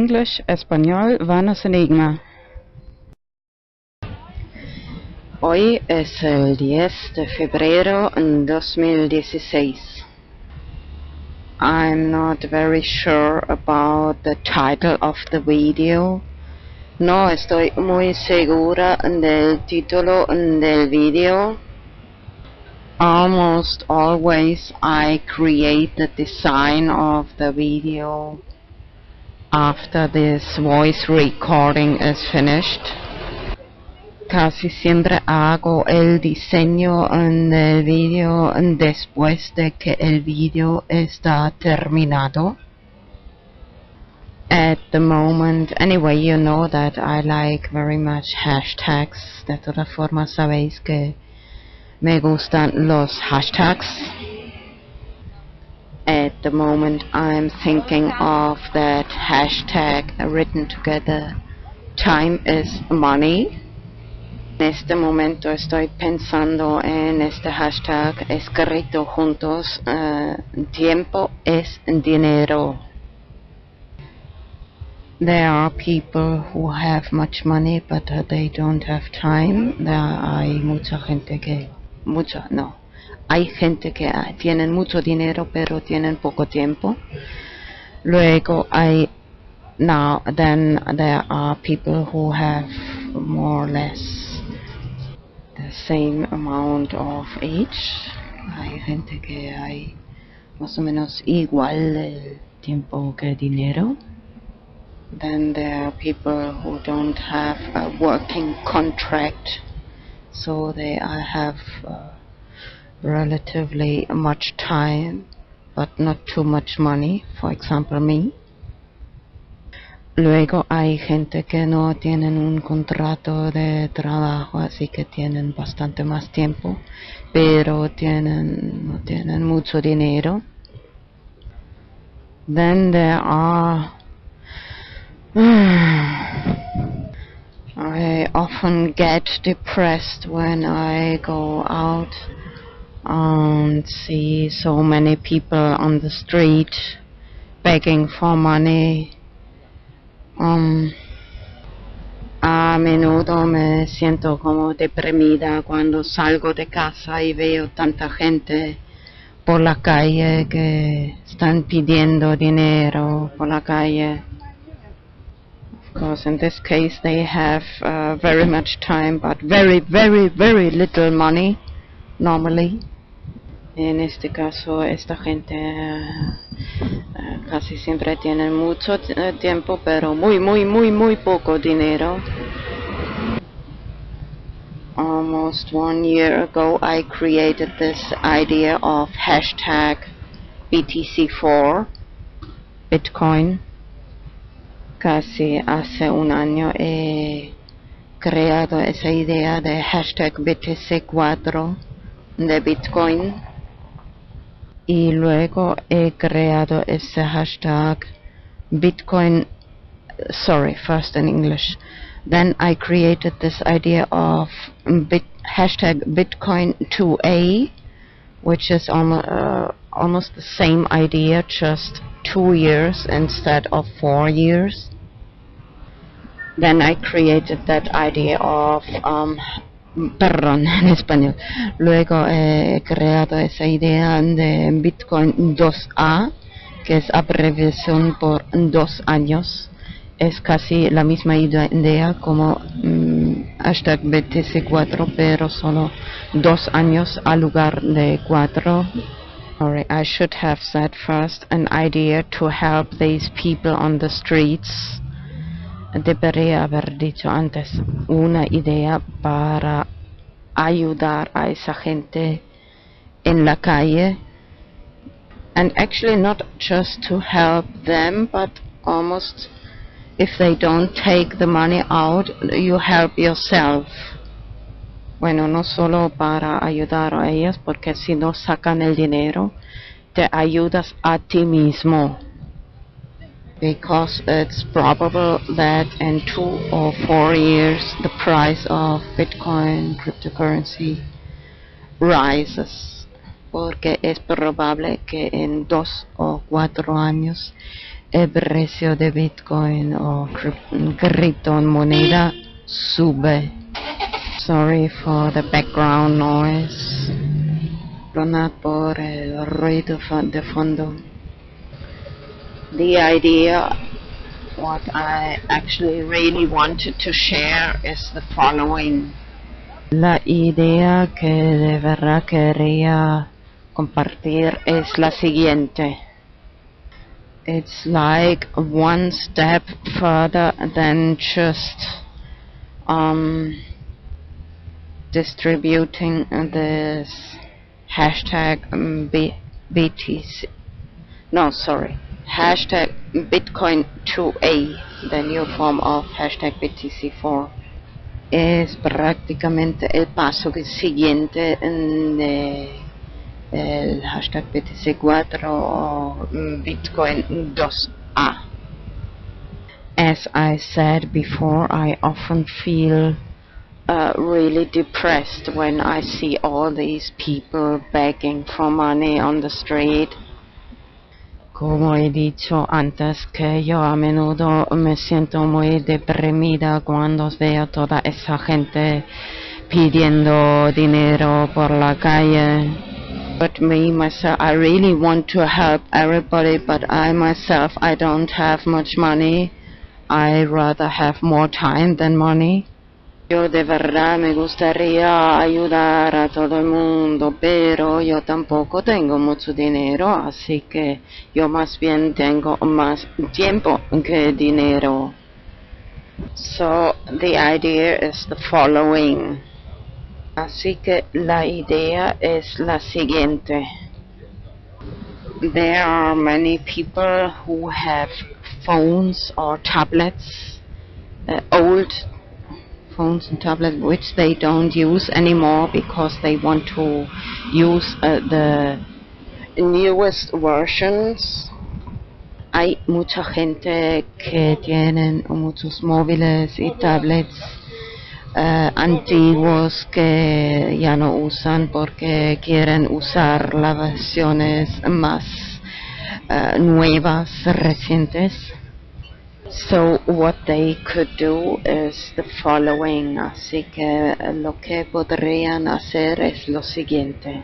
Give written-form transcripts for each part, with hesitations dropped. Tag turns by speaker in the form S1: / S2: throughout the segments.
S1: English, español, vanos enigma. Hoy es el 10 de febrero 2016. I'm not very sure about the title of the video. No estoy muy segura del título del video. Almost always I create the design of the video after this voice recording is finished. Casi siempre hago el diseño del video después de que el video está terminado. At the moment, anyway, you know that I like very much hashtags. De todas formas sabéis que me gustan los hashtags. At the moment I'm thinking of that hashtag written together, time is money. En este momento estoy pensando en este hashtag escrito juntos, tiempo es dinero. There are people who have much money but they don't have time. Hay mucha gente que hay gente que tienen mucho dinero pero tienen poco tiempo. Luego then there are people who have more or less the same amount of age. Hay gente que hay más o menos igual el tiempo que dinero. Then there are people who don't have a working contract, so they have relatively much time but not too much money, for example me. Luego hay gente que no tienen un contrato de trabajo, así que tienen bastante más tiempo pero no tienen mucho dinero. Then there are I often get depressed when I go out and see so many people on the street begging for money. A menudo me siento como deprimida cuando salgo de casa y veo tanta gente por la calle que están pidiendo dinero por la calle. Of course, in this case they have very much time but very, very, very little money normally. En este caso esta gente casi siempre tiene mucho tiempo pero muy poco dinero. Almost 1 year ago I created this idea of hashtag BTC4 Bitcoin. Casi hace un año he creado esa idea de hashtag BTC4 de Bitcoin y luego he creado ese hashtag Bitcoin, first in English. Then I created this idea of hashtag Bitcoin 2A, which is almost the same idea, just 2 years instead of 4 years. Then I created that idea of en español. Luego he creado esa idea de Bitcoin 2A, que es abreviación por 2 años. Es casi la misma idea como hashtag BTC4, pero solo 2 años al lugar de 4. Sorry, I should have said first an idea to help these people on the streets. Debería haber dicho antes una idea para ayudar a esa gente en la calle. And actually not just to help them, but almost if they don't take the money out, you help yourself. Bueno, no solo para ayudar a ellas, porque si no sacan el dinero, te ayudas a ti mismo. Because it's probable that in 2 or 4 years the price of Bitcoin cryptocurrency rises. Porque es probable que en 2 o 4 años el precio de Bitcoin o criptomoneda sube. Sorry for the background noise. Perdonad por el ruido de fondo. The idea, what I actually really wanted to share is the following. La idea que de verdad quería compartir es la siguiente. It's like one step further than just distributing this hashtag BTC. No, sorry. Hashtag Bitcoin 2A, the new form of hashtag BTC4. Es prácticamente el paso siguiente de el hashtag BTC4 o Bitcoin 2A. As I said before, I often feel really depressed when I see all these people begging for money on the street. Como he dicho antes, que yo a menudo me siento muy deprimida cuando veo toda esa gente pidiendo dinero por la calle. But me, myself, I really want to help everybody, but I myself, I don't have much money. I rather have more time than money. Yo de verdad me gustaría ayudar a todo el mundo, pero yo tampoco tengo mucho dinero, así que yo más bien tengo más tiempo que dinero. So the idea is the following. Así que la idea es la siguiente. There are many people who have phones or tablets, old phones and tablets which they don't use anymore because they want to use the newest versions. Hay mucha gente que tienen muchos móviles y tablets antiguos que ya no usan porque quieren usar las versiones más nuevas, recientes. So what they could do is the following. Así que lo que podrían hacer es lo siguiente.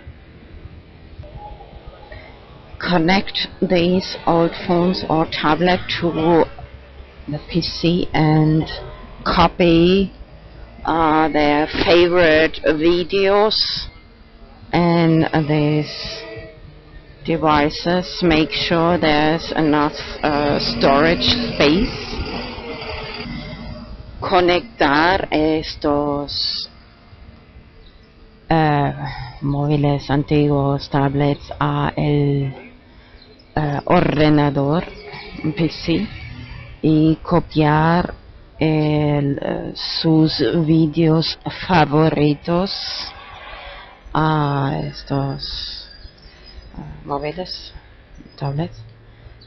S1: Connect these old phones or tablet to the PC and copy their favorite videos and these devices. Make sure there's enough storage space. Conectar estos móviles antiguos, tablets a el ordenador PC y copiar sus vídeos favoritos a estos móviles, tablets,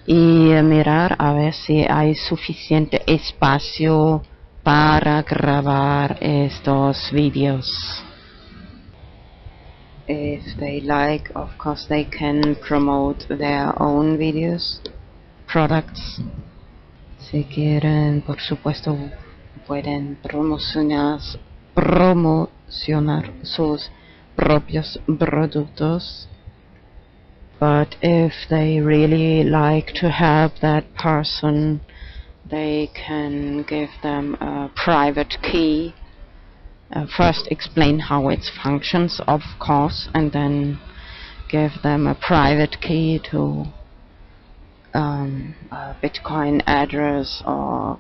S1: y mirar a ver si hay suficiente espacio para grabar estos vídeos. If they like, of course they can promote their own videos, products. Si quieren, por supuesto, pueden promocionar sus propios productos. But if they really like to help that person, they can give them a private key. First explain how it functions, of course, and then give them a private key to a Bitcoin address or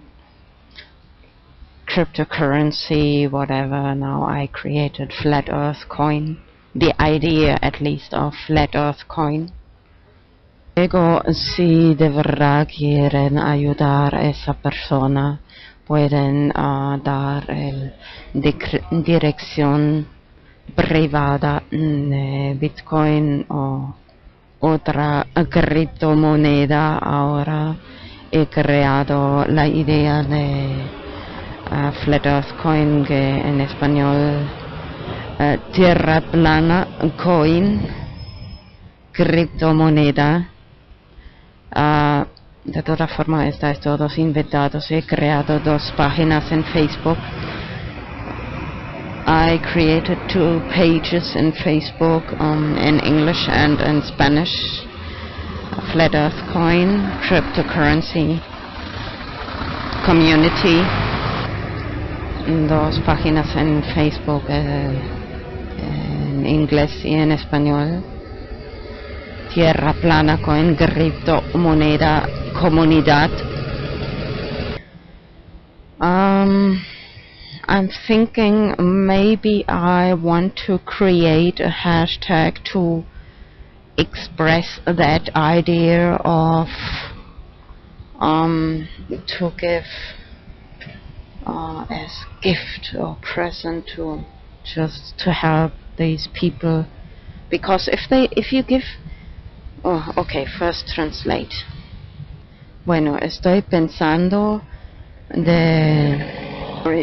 S1: cryptocurrency, whatever. Now I created Flat Earth Coin, the idea at least of Flat Earth Coin. Luego, si de verdad quieren ayudar a esa persona, pueden dar dirección privada de Bitcoin o otra criptomoneda. Ahora he creado la idea de Flat Earth Coin, que en español Tierra Plana Coin, criptomoneda. De todas formas, estáis todos invitados. He creado 2 páginas en Facebook. I created 2 pages in Facebook in English and in Spanish. A Flat Earth Coin, Cryptocurrency, Community. 2 páginas en Facebook en inglés y en español. Tierra Plana Coin, Criptomoneda, Comunidad. I'm thinking maybe I want to create a hashtag to express that idea of to give as gift or present to just to help these people, because if you give okay, first translate. Bueno, estoy pensando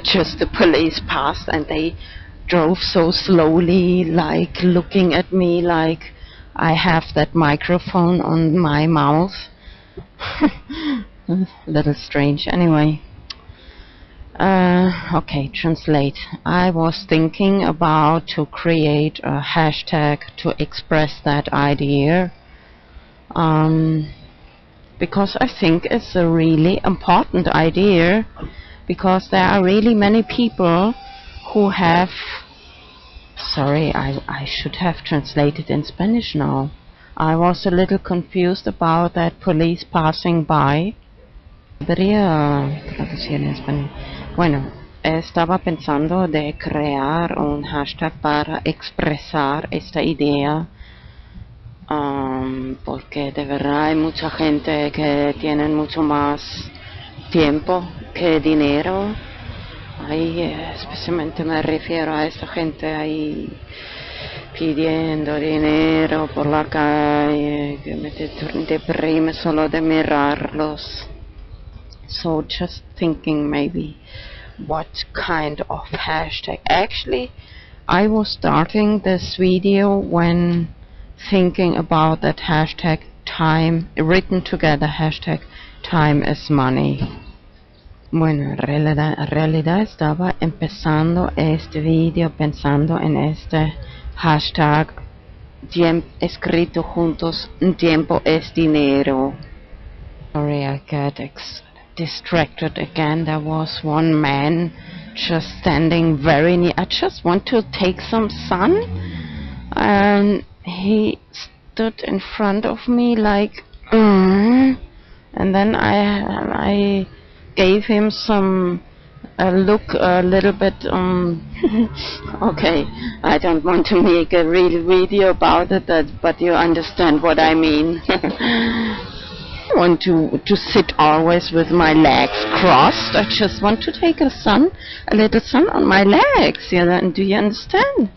S1: just the police passed and they drove so slowly, like looking at me like I have that microphone on my mouth. A little strange. Anyway, okay, translate. I was thinking about to create a hashtag to express that idea, because I think it's a really important idea, because there are really many people who have... Sorry, I should have translated in Spanish now. I was a little confused about that police passing by. Debería traducir en español. Bueno, estaba pensando de crear un hashtag para expresar esta idea, porque de verdad hay mucha gente que tiene mucho más tiempo que dinero. Ahí especialmente me refiero a esta gente ahí pidiendo dinero por la calle, que me deprime solo de mirarlos. So just thinking maybe what kind of hashtag. Actually, I was starting this video when thinking about that hashtag time, written together, hashtag time is money. Bueno, en realidad estaba empezando este video pensando en este hashtag escrito juntos, tiempo es dinero. Sorry, I got distracted again. There was one man just standing very near. I just want to take some sun, and he stood in front of me like, and then I gave him some look a little bit okay, I don't want to make a real video about it, but you understand what I mean. I want to sit always with my legs crossed. I just want to take a little sun on my legs. Yeah, do you understand?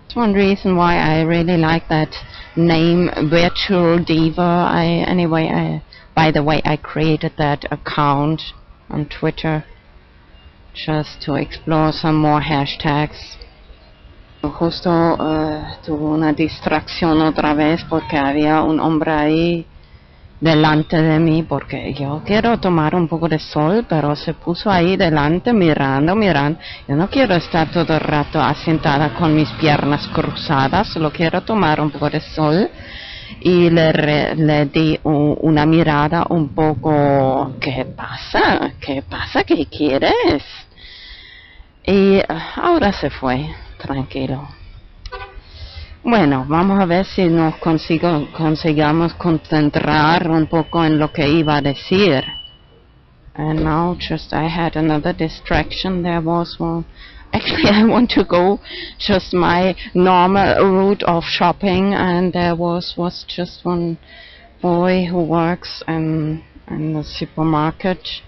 S1: That's one reason why I really like that name, Virtual Diva. By the way, I created that account on Twitter just to explore some more hashtags. Justo tuve una distracción otra vez porque había un hombre ahí delante de mí, porque yo quiero tomar un poco de sol, pero se puso ahí delante mirando. Yo no quiero estar todo el rato asentada con mis piernas cruzadas, solo quiero tomar un poco de sol. Y le di una mirada un poco, ¿qué pasa? ¿Qué quieres? Y ahora se fue, tranquilo. Bueno, vamos a ver si nos consigamos concentrar un poco en lo que iba a decir. And now just I had another distraction. There was one. Actually, I want to go just my normal route of shopping, and there was just one boy who works in the supermarket,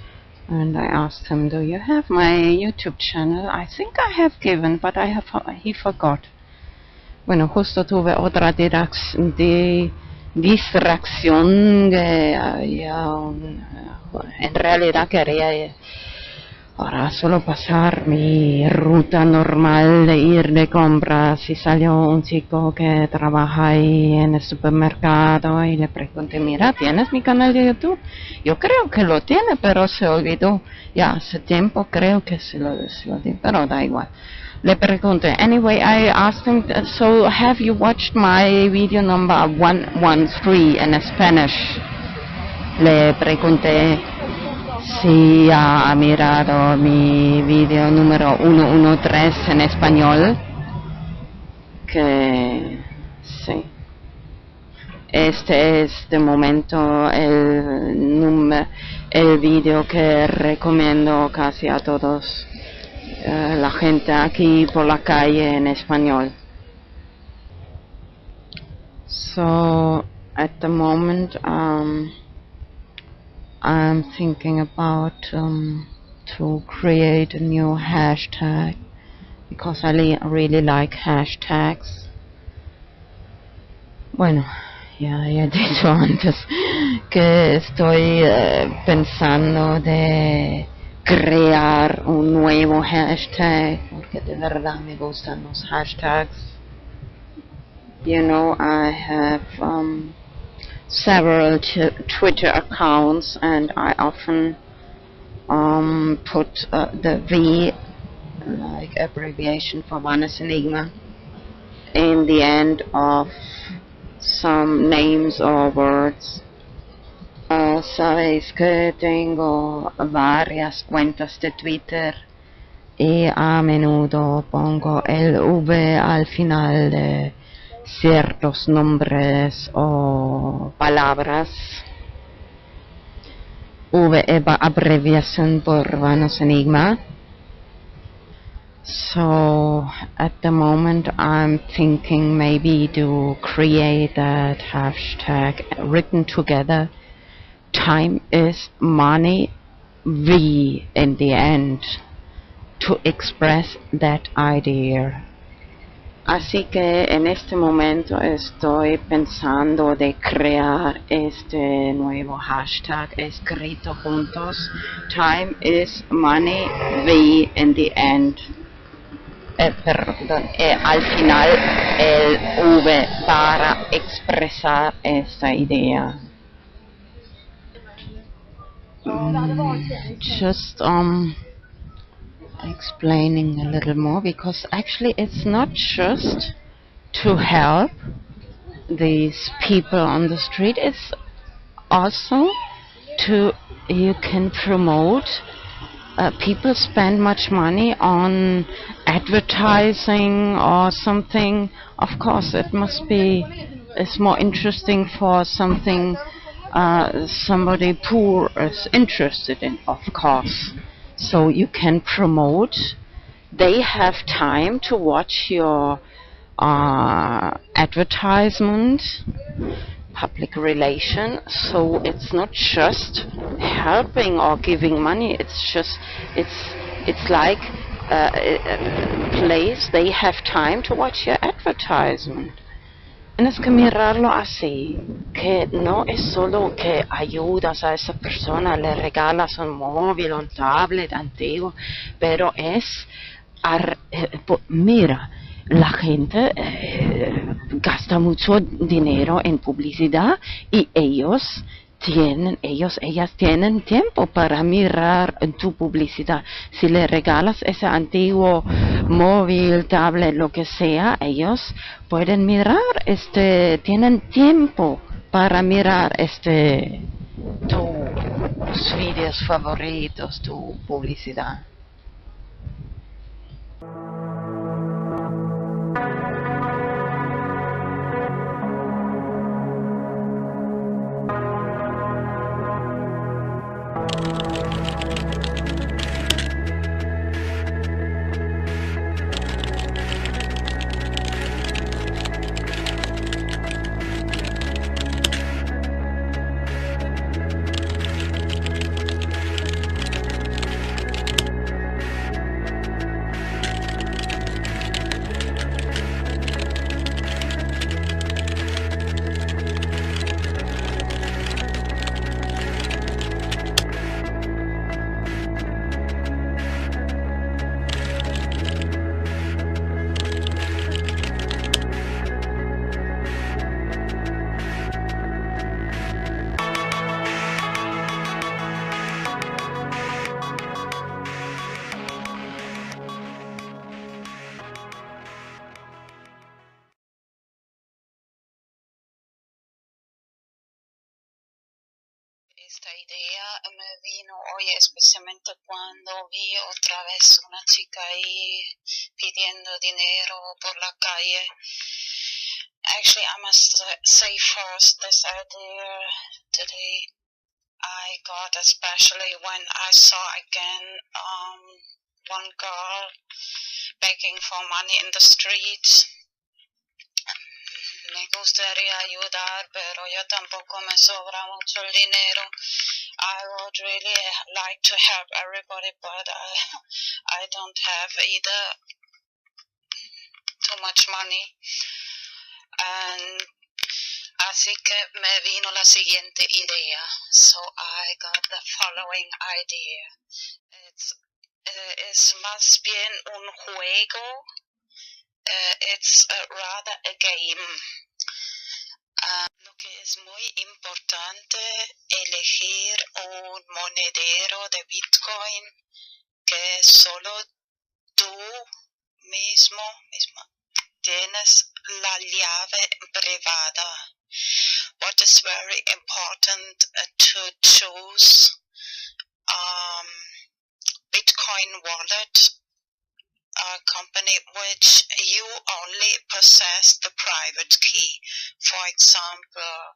S1: and I asked him, "Do you have my YouTube channel?" I think I have given, but he forgot. Bueno, justo tuve otra distracción que en realidad quería para solo pasar mi ruta normal de ir de compras y salió un chico que trabaja ahí en el supermercado y le pregunté, mira, ¿tienes mi canal de YouTube? Yo creo que lo tiene, pero se olvidó. Ya hace tiempo creo que se lo di, pero da igual. Le pregunté, anyway, I asked him, so have you watched my video number 113 in Spanish? Le pregunté si ha mirado mi video número 113 en español, que sí. Este es de momento el video que recomiendo casi a todos, la gente aquí por la calle en español. So at the moment I'm thinking about to create a new hashtag because I really like hashtags. Bueno, ya he dicho antes que estoy pensando de crear un nuevo hashtag porque de verdad me gustan los hashtags. You know, I have several Twitter accounts and I often put the V, like abbreviation for Vanessa Enigma, in the end of some names or words. Sabéis que tengo varias cuentas de Twitter y a menudo pongo el V al final de ciertos nombres o palabras. V es abreviación por Vanessa Enigma. So at the moment I'm thinking maybe to create that hashtag written together. Time is money, V in the end, to express that idea. Así que en este momento estoy pensando de crear este nuevo hashtag escrito juntos. Time is money, V in the end. Perdón, al final el V para expresar esta idea. Just explaining a little more, because actually it's not just to help these people on the street, it's also you can promote. People spend much money on advertising or something. Of course it's more interesting for something somebody poor is interested in, of course. So you can promote. They have time to watch your advertisement, public relation. So it's not just helping or giving money. It's like a place they have time to watch your advertisement. Tienes que mirarlo así, que no es solo que ayudas a esa persona, le regalas un móvil, un tablet antiguo, pero es, mira, la gente gasta mucho dinero en publicidad y ellas tienen tiempo para mirar tu publicidad. Si le regalas ese antiguo móvil, tablet, lo que sea, ellos pueden mirar, tienen tiempo para mirar tus vídeos favoritos, tu publicidad.
S2: Esta idea me vino hoy especialmente cuando vi otra vez una chica ahí pidiendo dinero por la calle. Actually, I must say first, this idea today I got especially when I saw again one girl begging for money in the streets. Me gustaría ayudar, pero yo tampoco me sobra mucho el dinero. I would really like to help everybody, but I don't have either too much money. And así que me vino la siguiente idea. So I got the following idea. Es más bien un juego. It's rather a game. Lo que es muy importante, elegir un monedero de Bitcoin que solo tú misma tienes la llave privada. What is very important to choose Bitcoin wallet company which you only possess the private key. For example,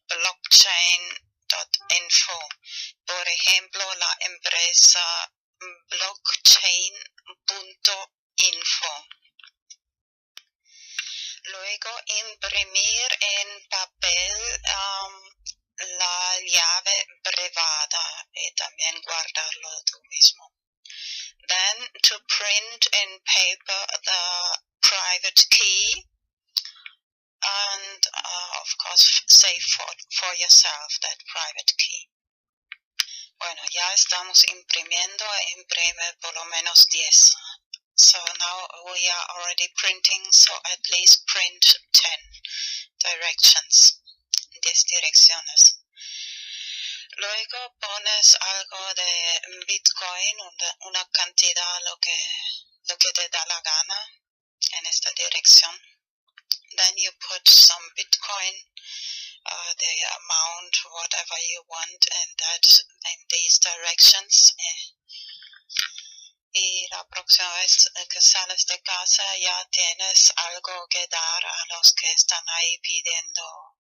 S2: blockchain.info. Por ejemplo, la empresa blockchain.info. Luego, imprimir en papel la llave privada y también guardarlo tú mismo. Then to print in paper the private key and of course save for yourself that private key. Bueno, ya estamos imprimiendo, imprime por lo menos 10. So now we are already printing, so at least print 10 directions, 10 direcciones. Luego pones algo de Bitcoin, una cantidad, lo que te da la gana en esta dirección. Then you put some Bitcoin, the amount, whatever you want, in these directions. Y la próxima vez que sales de casa ya tienes algo que dar a los que están ahí pidiendo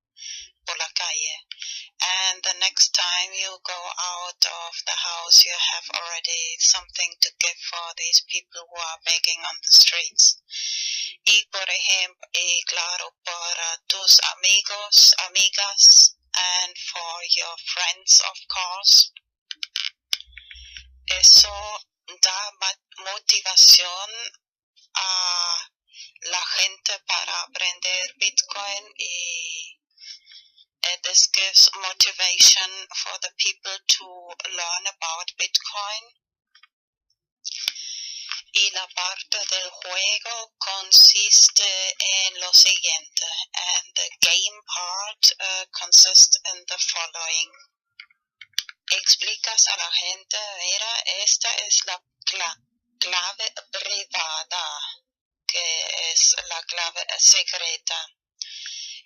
S2: por la calle. And the next time you go out of the house, you have already something to give for these people who are begging on the streets. Y por ejemplo, y claro, para tus amigos, amigas, and for your friends, of course, eso da motivación a la gente para aprender Bitcoin y this gives motivation for the people to learn about Bitcoin. Y la parte del juego consiste en lo siguiente, and the game part consists in the following. Explicas a la gente, mira, esta es la clave privada, que es la clave secreta.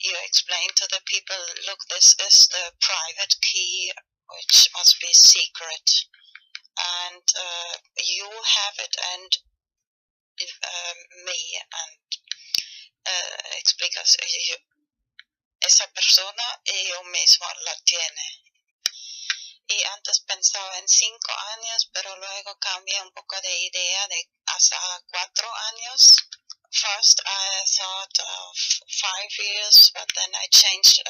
S2: You explain to the people, look, this is the private key, which must be secret. And you have it, and me, and explicas, esa persona y yo mismo la tiene. Y antes pensaba en 5 años, pero luego cambié un poco de idea de hasta 4 años. First I thought of 5 years, but then I changed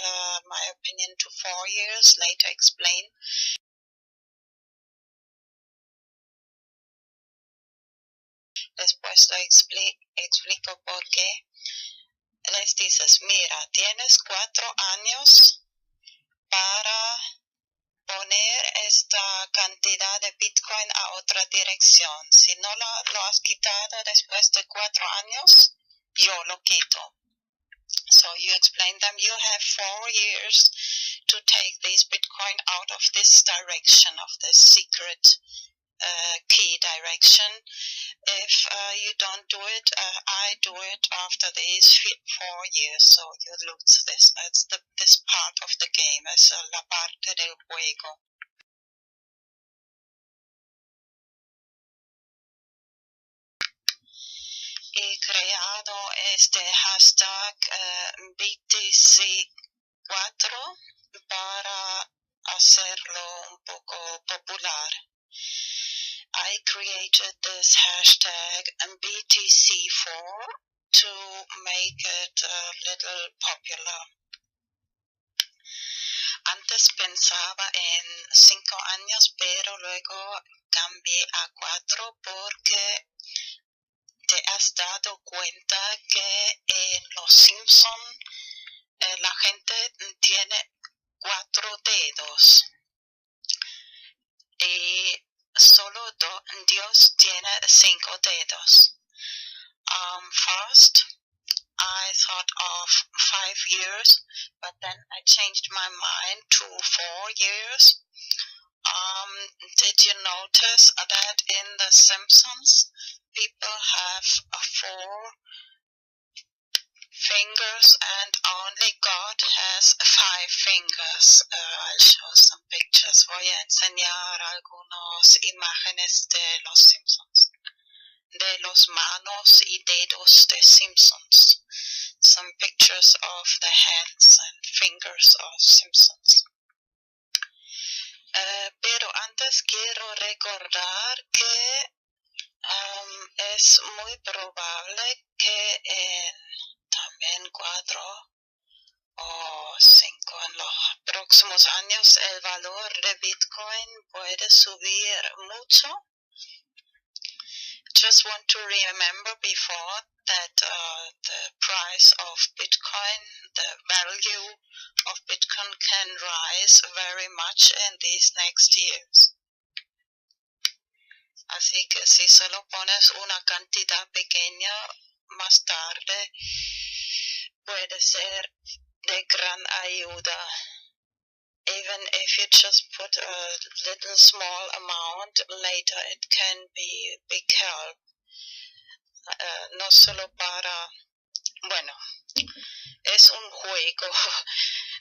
S2: my opinion to 4 years, later explain. Después lo explico por qué. Les dices, mira, tienes 4 años para poner esta cantidad de Bitcoin a otra dirección. Si no lo has quitado después de 4 años, yo lo quito. So you explain them, you have 4 years to take this Bitcoin out of this direction, of this secret key direction. If you don't do it, I do it after these 4 years, so you lose this. It's this part of the game, es la parte del juego. He creado este hashtag BTC4 para hacerlo un poco popular. I created this hashtag BTC4 to make it a little popular. Antes pensaba en 5 años, pero luego cambié a 4 porque te has dado cuenta que en Los Simpson la gente tiene 4 dedos y solo Dios tiene 5 dedos. First, I thought of 5 years, but then I changed my mind to 4 years. Did you notice that in The Simpsons, people have 4 fingers and only God has 5 fingers? I'll show some pictures. Voy a enseñar algunas imágenes de Los Simpsons, de los manos y dedos de Simpsons. Some pictures of the hands and fingers of Simpsons. Pero antes quiero recordar que es muy probable que en también 4 o 5 en los próximos años el valor de Bitcoin puede subir mucho. Just want to remember before that the price of Bitcoin, the value of Bitcoin can rise very much in these next years. Así que si solo pones una cantidad pequeña, más tarde puede ser de gran ayuda. Even if you just put a little small amount, later it can be big help. No solo para, bueno, es un juego.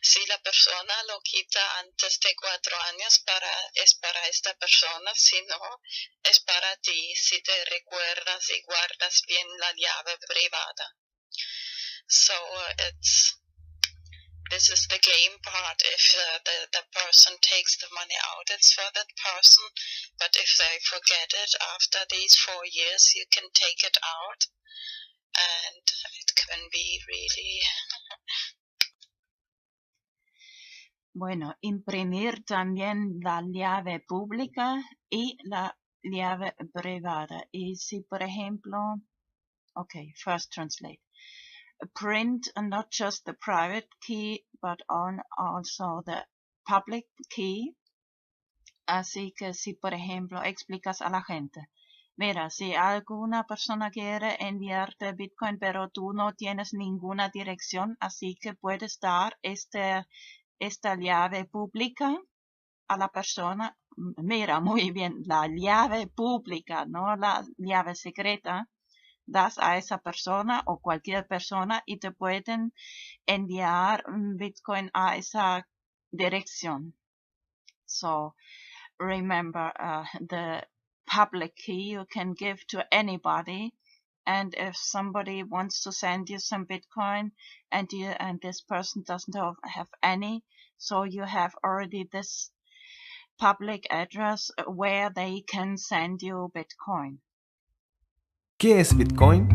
S2: Si la persona lo quita antes de 4 años, es para esta persona, si no, es para ti, si te recuerdas y guardas bien la llave privada. So this is the game part. If the person takes the money out, it's for that person. But if they forget it after these 4 years, you can take it out. And it can be really...
S3: Bueno, imprimir también la llave pública y la llave privada. Y si, por ejemplo, okay, first translate. Print not just the private key, but also the public key. Así que si, por ejemplo, explicas a la gente, mira, si alguna persona quiere enviarte Bitcoin, pero tú no tienes ninguna dirección, así que puedes dar esta llave pública a la persona. Mira, muy bien, la llave pública, no la llave secreta. Das a esa persona o cualquier persona y te pueden enviar Bitcoin a esa dirección. So remember, the public key you can give to anybody, and if somebody wants to send you some Bitcoin and this person doesn't have any, so you have already this public address where they can send you Bitcoin.
S4: ¿Qué es Bitcoin?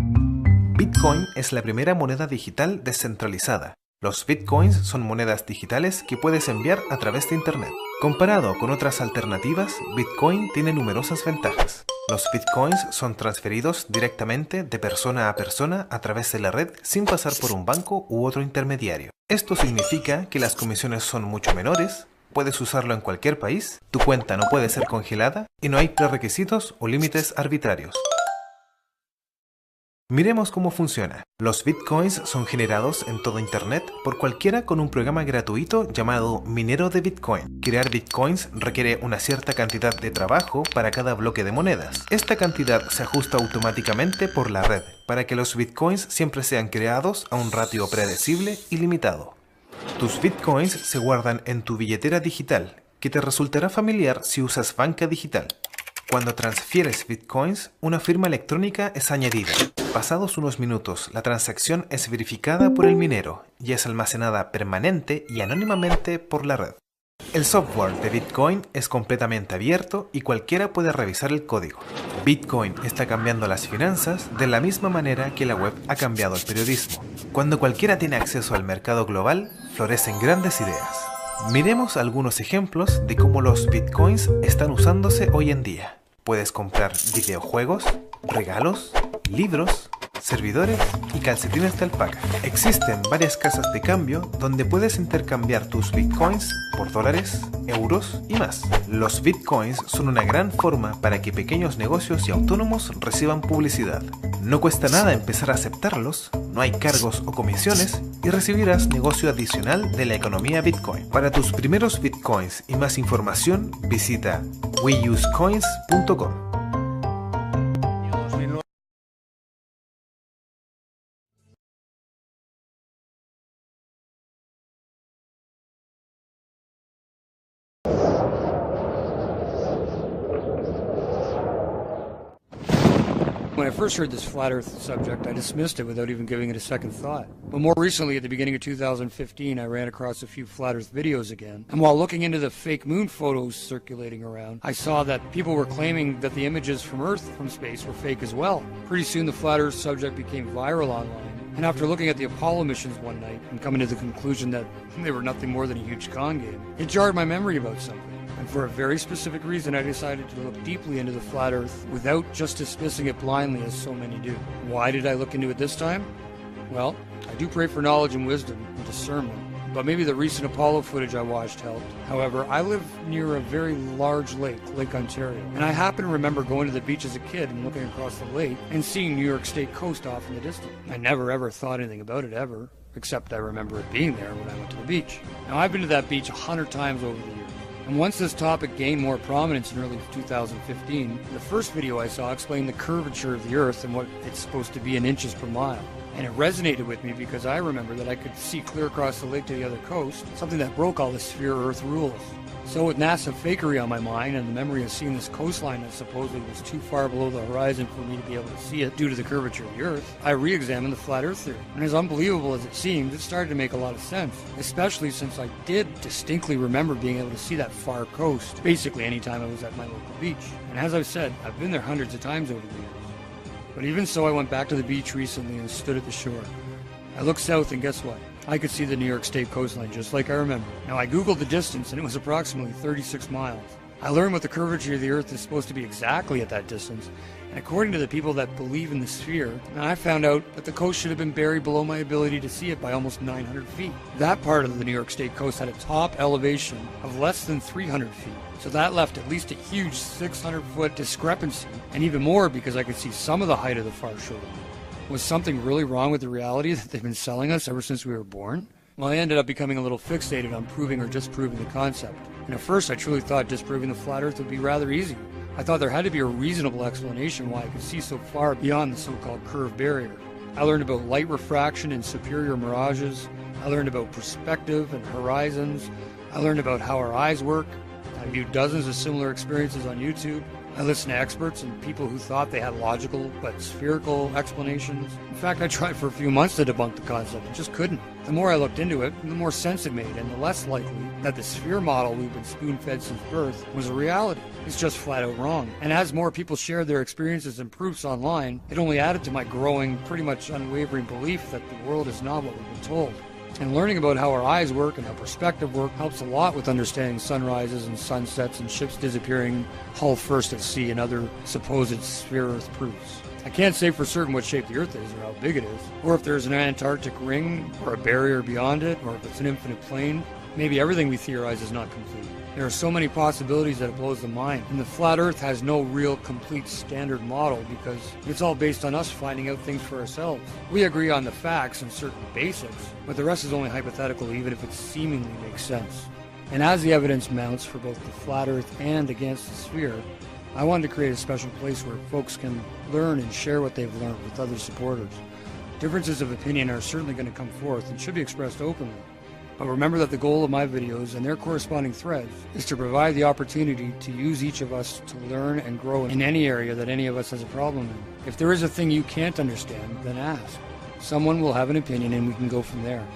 S4: Bitcoin es la primera moneda digital descentralizada. Los Bitcoins son monedas digitales que puedes enviar a través de Internet. Comparado con otras alternativas, Bitcoin tiene numerosas ventajas. Los Bitcoins son transferidos directamente de persona a persona a través de la red sin pasar por un banco u otro intermediario. Esto significa que las comisiones son mucho menores, puedes usarlo en cualquier país, tu cuenta no puede ser congelada y no hay prerequisitos o límites arbitrarios. Miremos cómo funciona. Los bitcoins son generados en todo Internet por cualquiera con un programa gratuito llamado minero de bitcoin. Crear bitcoins requiere una cierta cantidad de trabajo para cada bloque de monedas. Esta cantidad se ajusta automáticamente por la red para que los bitcoins siempre sean creados a un ratio predecible y limitado. Tus bitcoins se guardan en tu billetera digital, que te resultará familiar si usas banca digital. Cuando transfieres bitcoins, una firma electrónica es añadida. Pasados unos minutos, la transacción es verificada por el minero y es almacenada permanente y anónimamente por la red. El software de Bitcoin es completamente abierto y cualquiera puede revisar el código. Bitcoin está cambiando las finanzas de la misma manera que la web ha cambiado el periodismo. Cuando cualquiera tiene acceso al mercado global, florecen grandes ideas. Miremos algunos ejemplos de cómo los bitcoins están usándose hoy en día. Puedes comprar videojuegos, regalos, libros, servidores y calcetines de alpaca. Existen varias casas de cambio donde puedes intercambiar tus bitcoins por dólares, euros y más. Los bitcoins son una gran forma para que pequeños negocios y autónomos reciban publicidad. No cuesta nada empezar a aceptarlos, no hay cargos o comisiones y recibirás negocio adicional de la economía bitcoin. Para tus primeros bitcoins y más información, visita weusecoins.com.
S5: When I first heard this flat earth subject, I dismissed it without even giving it a second thought. But more recently, at the beginning of 2015, I ran across a few flat earth videos again. And while looking into the fake moon photos circulating around, I saw that people were claiming that the images from Earth from space were fake as well. Pretty soon the flat earth subject became viral online. And after looking at the Apollo missions one night and coming to the conclusion that they were nothing more than a huge con game, it jarred my memory about something. And for a very specific reason, I decided to look deeply into the flat earth without just dismissing it blindly as so many do. Why did I look into it this time? Well, I do pray for knowledge and wisdom and discernment, but maybe the recent Apollo footage I watched helped. However, I live near a very large lake, Lake Ontario, and I happen to remember going to the beach as a kid and looking across the lake and seeing New York State coast off in the distance. I never ever thought anything about it ever, except I remember it being there when I went to the beach. Now, I've been to that beach 100 times over the years. And once this topic gained more prominence in early 2015, the first video I saw explained the curvature of the Earth and what it's supposed to be in inches per mile. And it resonated with me because I remember that I could see clear across the lake to the other coast, something that broke all the sphere Earth rules. So with NASA fakery on my mind and the memory of seeing this coastline that supposedly was too far below the horizon for me to be able to see it due to the curvature of the Earth, I re-examined the flat Earth theory. And as unbelievable as it seemed, it started to make a lot of sense, especially since I did distinctly remember being able to see that far coast basically anytime I was at my local beach. And as I've said, I've been there hundreds of times over the years. But even so, I went back to the beach recently and stood at the shore. I looked south and guess what? I could see the New York State coastline just like I remember. Now I googled the distance and it was approximately 36 miles. I learned what the curvature of the Earth is supposed to be exactly at that distance, and according to the people that believe in the sphere, I found out that the coast should have been buried below my ability to see it by almost 900 feet. That part of the New York State coast had a top elevation of less than 300 feet, so that left at least a huge 600-foot discrepancy, and even more because I could see some of the height of the far shore. Was something really wrong with the reality that they've been selling us ever since we were born? Well, I ended up becoming a little fixated on proving or disproving the concept. And at first I truly thought disproving the flat Earth would be rather easy. I thought there had to be a reasonable explanation why I could see so far beyond the so-called curved barrier. I learned about light refraction and superior mirages. I learned about perspective and horizons. I learned about how our eyes work. I viewed dozens of similar experiences on YouTube. I listened to experts and people who thought they had logical but spherical explanations. In fact, I tried for a few months to debunk the concept and just couldn't. The more I looked into it, the more sense it made, and the less likely that the sphere model we've been spoon-fed since birth was a reality. It's just flat out wrong. And as more people shared their experiences and proofs online, it only added to my growing, pretty much unwavering belief that the world is not what we've been told. And learning about how our eyes work and how perspective work helps a lot with understanding sunrises and sunsets and ships disappearing hull first at sea and other supposed sphere Earth proofs. I can't say for certain what shape the Earth is or how big it is, or if there's an Antarctic ring or a barrier beyond it, or if it's an infinite plane. Maybe everything we theorize is not complete. There are so many possibilities that it blows the mind, and the flat earth has no real complete standard model because it's all based on us finding out things for ourselves. We agree on the facts and certain basics, but the rest is only hypothetical even if it seemingly makes sense. And as the evidence mounts for both the flat earth and against the sphere, I wanted to create a special place where folks can learn and share what they've learned with other supporters. Differences of opinion are certainly going to come forth and should be expressed openly. But remember that the goal of my videos and their corresponding threads is to provide the opportunity to use each of us to learn and grow in any area that any of us has a problem in. If there is a thing you can't understand, then ask. Someone will have an opinion and we can go from there.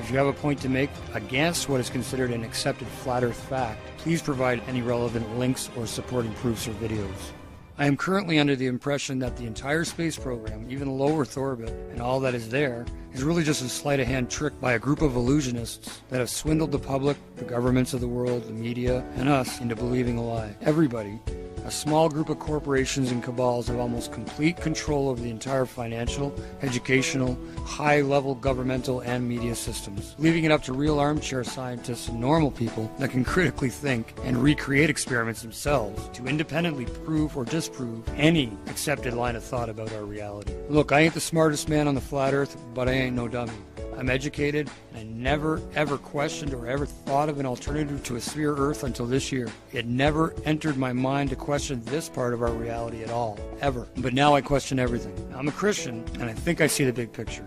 S5: If you have a point to make against what is considered an accepted flat earth fact, please provide any relevant links or supporting proofs or videos. I am currently under the impression that the entire space program, even low Earth orbit, and all that is there, is really just a sleight of hand trick by a group of illusionists that have swindled the public, the governments of the world, the media, and us into believing a lie. Everybody, a small group of corporations and cabals have almost complete control over the entire financial, educational, high-level governmental and media systems, leaving it up to real armchair scientists and normal people that can critically think and recreate experiments themselves to independently prove or disprove any accepted line of thought about our reality. Look, I ain't the smartest man on the flat earth, but I ain't no dummy. I'm educated, and I never ever questioned or ever thought of an alternative to a sphere Earth until this year. It never entered my mind to question this part of our reality at all, ever. But now I question everything. I'm a Christian, and I think I see the big picture.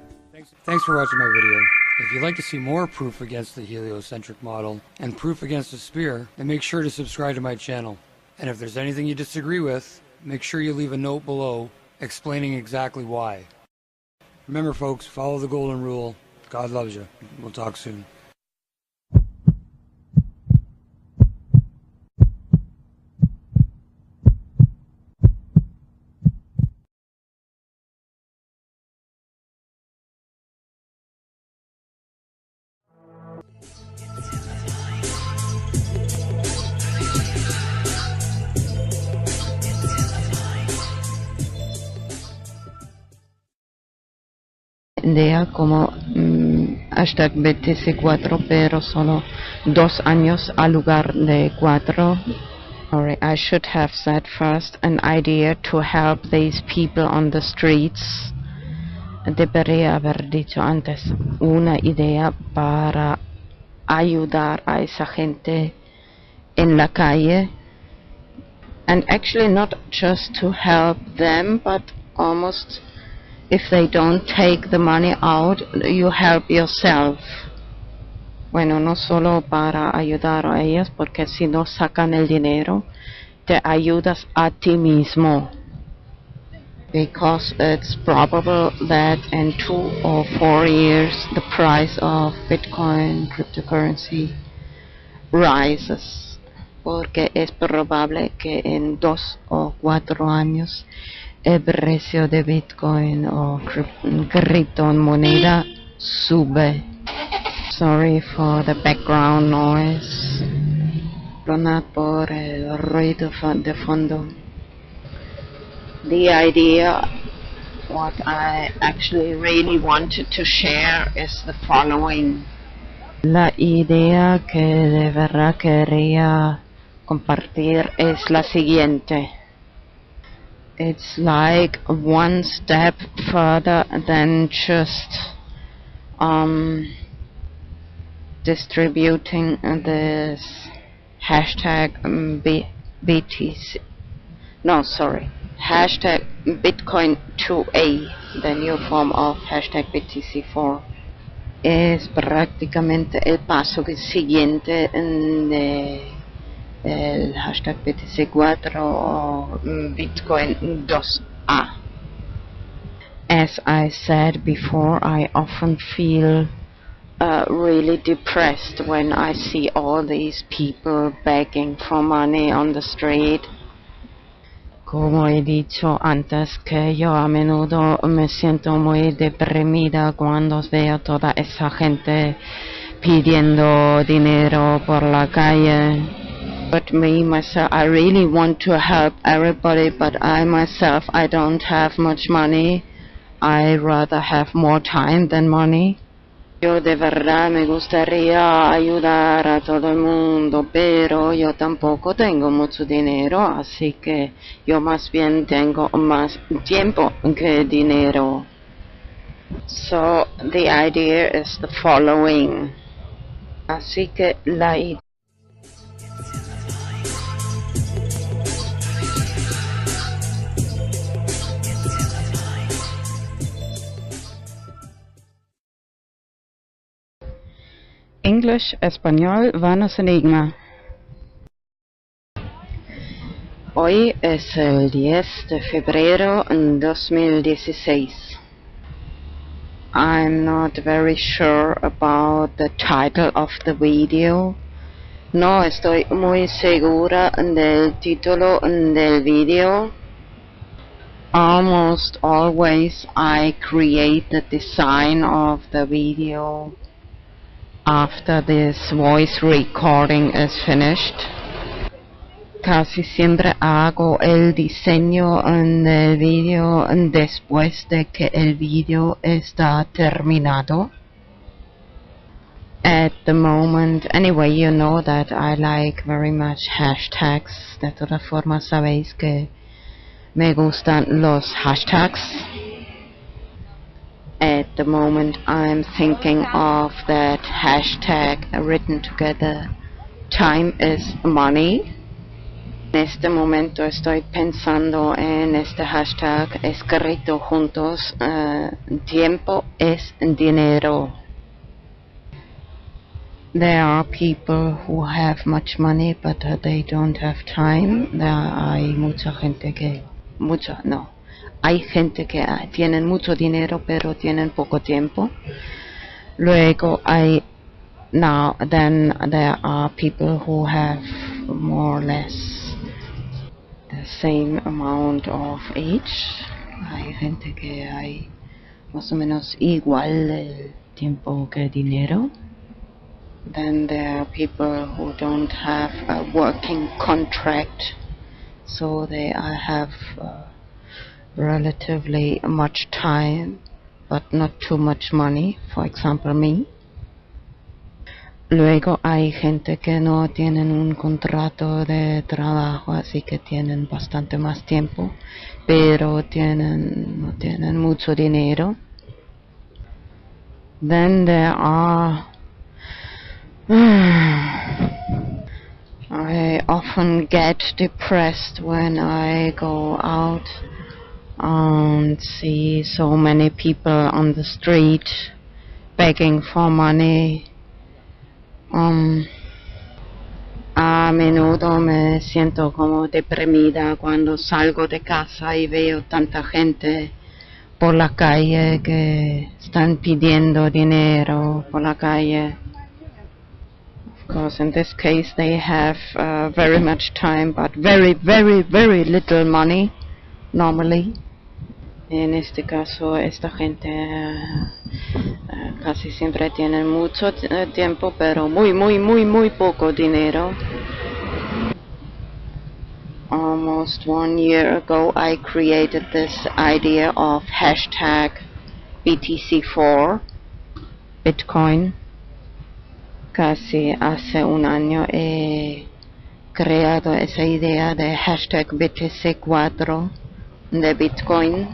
S5: Thanks for watching my video. If you'd like to see more proof against the heliocentric model and proof against the sphere, then make sure to subscribe to my channel. And if there's anything you disagree with, make sure you leave a note below explaining exactly why. Remember folks, follow the golden rule. God loves you. We'll talk soon.
S1: Idea como hashtag BTC4, pero solo 2 años al lugar de 4. Sorry, I should have said first an idea to help these people on the streets. Debería haber dicho antes una idea para ayudar a esa gente en la calle. And actually not just to help them, but almost if they don't take the money out, you help yourself. Bueno, no solo para ayudar a ellas, porque si no sacan el dinero, te ayudas a ti mismo. Because it's probable that in 2 or 4 years the price of Bitcoin cryptocurrency rises. Porque es probable que en 2 o 4 años el precio de Bitcoin o criptomoneda sube. Sorry for the background noise. Perdonad por el ruido de fondo. The idea, what I actually really wanted to share is the following. La idea que de verdad quería compartir es la siguiente. It's like one step further than just distributing this hashtag BTC. No, sorry. Hashtag Bitcoin 2A, the new form of hashtag BTC4. Es prácticamente el paso siguiente de el hashtag BTC4 o Bitcoin 2A. As I said before, I often feel really depressed when I see all these people begging for money on the street. Como he dicho antes, que yo a menudo me siento muy deprimida cuando veo toda esa gente pidiendo dinero por la calle. But me, myself, I really want to help everybody, but I myself, I don't have much money. I rather have more time than money. Yo de verdad me gustaría ayudar a todo el mundo, pero yo tampoco tengo mucho dinero, así que yo más bien tengo más tiempo que dinero. So the idea is the following. Así que la idea. English, español, vanos enigma. Hoy es el 10 de febrero 2016. I'm not very sure about the title of the video. No estoy muy segura del título del video. Almost always I create the design of the video after this voice recording is finished. Casi siempre hago el diseño del video después de que el video está terminado. At the moment, anyway, you know that I like very much hashtags. De todas formas, sabéis que me gustan los hashtags. At the moment I'm thinking of that hashtag written together, time is money. En este momento estoy pensando en este hashtag escrito juntos, tiempo es dinero. There are people who have much money but they don't have time. Hay mucha gente que... Hay gente que tienen mucho dinero pero tienen poco tiempo. Luego then there are people who have more or less the same amount of age. Hay gente que hay más o menos igual el tiempo que dinero. Then there are people who don't have a working contract, so they have relatively much time but not too much money, for example me. Luego hay gente que no tienen un contrato de trabajo, así que tienen bastante más tiempo, pero no tienen mucho dinero. Then there are I often get depressed when I go out and see so many people on the street begging for money. A menudo me siento como deprimida cuando salgo de casa y veo tanta gente por la calle que están pidiendo dinero por la calle. Of course, in this case they have very much time but very, very, very little money normally. En este caso esta gente casi siempre tiene mucho tiempo pero muy, muy, muy, muy poco dinero. Almost 1 year ago I created this idea of hashtag BTC4 Bitcoin. Casi hace un año he creado esa idea de hashtag BTC4 de Bitcoin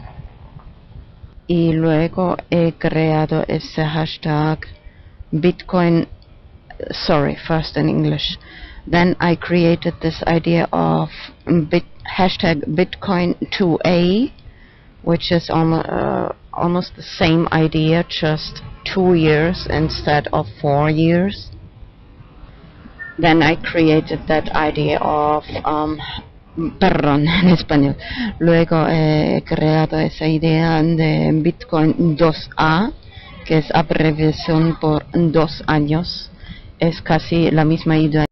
S1: y luego he creado ese hashtag Bitcoin, first in English. Then I created this idea of hashtag Bitcoin2A, which is almost the same idea, just 2 years instead of 4 years. Then I created that idea of en español. Luego he creado esa idea de Bitcoin 2A, que es abreviación por 2 años. Es casi la misma idea